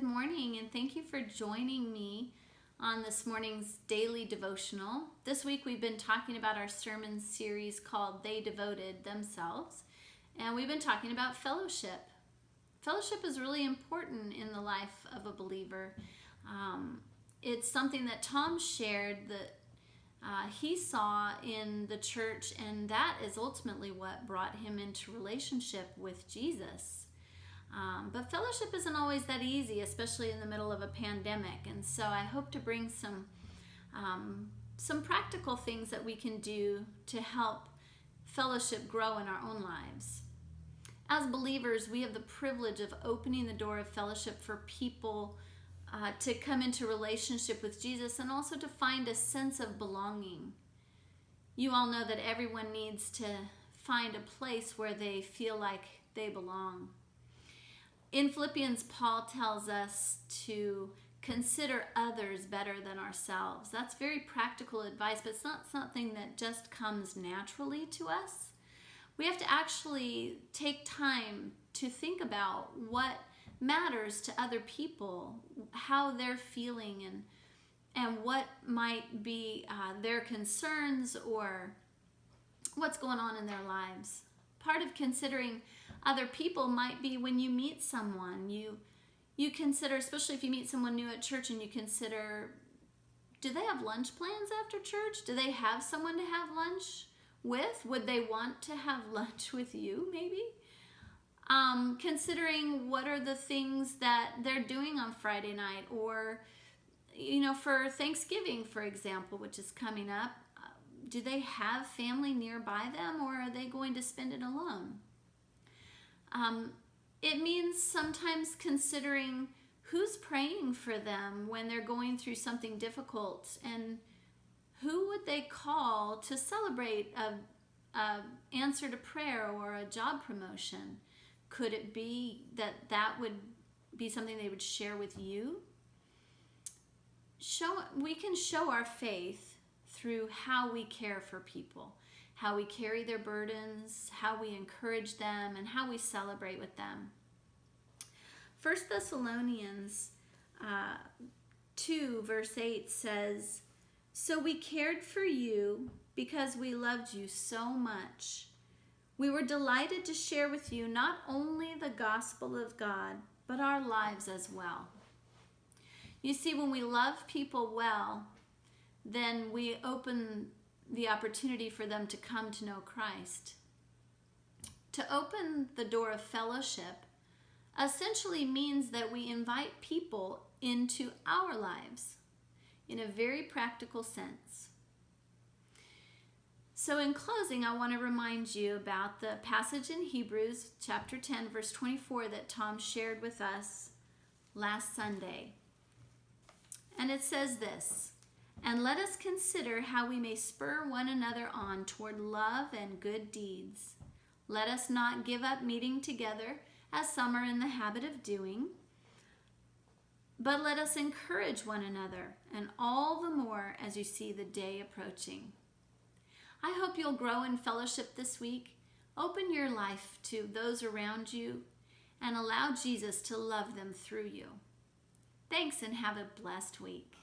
morning, and thank you for joining me on this morning's daily devotional. This week we've been talking about our sermon series called They Devoted Themselves, and we've been talking about fellowship. Fellowship is really important in the life of a believer. It's something that Tom shared that he saw in the church, and that is ultimately what brought him into relationship with Jesus. But fellowship isn't always that easy, especially in the middle of a pandemic. And so I hope to bring some practical things that we can do to help fellowship grow in our own lives. As believers, we have the privilege of opening the door of fellowship for people to come into relationship with Jesus and also to find a sense of belonging. You all know that everyone needs to find a place where they feel like they belong. In Philippians, Paul tells us to consider others better than ourselves. That's very practical advice, but it's not something that just comes naturally to us. We have to actually take time to think about what matters to other people, how they're feeling, and what might be their concerns or what's going on in their lives. Part of considering other people might be when you meet someone, you consider, especially if you meet someone new at church, and you consider, do they have lunch plans after church? Do they have someone to have lunch with? Would they want to have lunch with you, maybe? Considering what are the things that they're doing on Friday night, or, for Thanksgiving, for example, which is coming up, do they have family nearby them, or are they going to spend it alone? It means sometimes considering who's praying for them when they're going through something difficult, and who would they call to celebrate a answer to prayer or a job promotion. Could it be that would be something they would share with you? We can show our faith through how we care for people, how we carry their burdens, how we encourage them, and how we celebrate with them. 1 Thessalonians 2 verse 8 says, "So we cared for you because we loved you so much. We were delighted to share with you not only the gospel of God, but our lives as well." You see, when we love people well, then we open the opportunity for them to come to know Christ. To open the door of fellowship essentially means that we invite people into our lives in a very practical sense. So in closing, I want to remind you about the passage in Hebrews chapter 10, verse 24 that Tom shared with us last Sunday. And it says this, "And let us consider how we may spur one another on toward love and good deeds. Let us not give up meeting together, as some are in the habit of doing, but let us encourage one another, and all the more as you see the day approaching." I hope you'll grow in fellowship this week. Open your life to those around you and allow Jesus to love them through you. Thanks, and have a blessed week.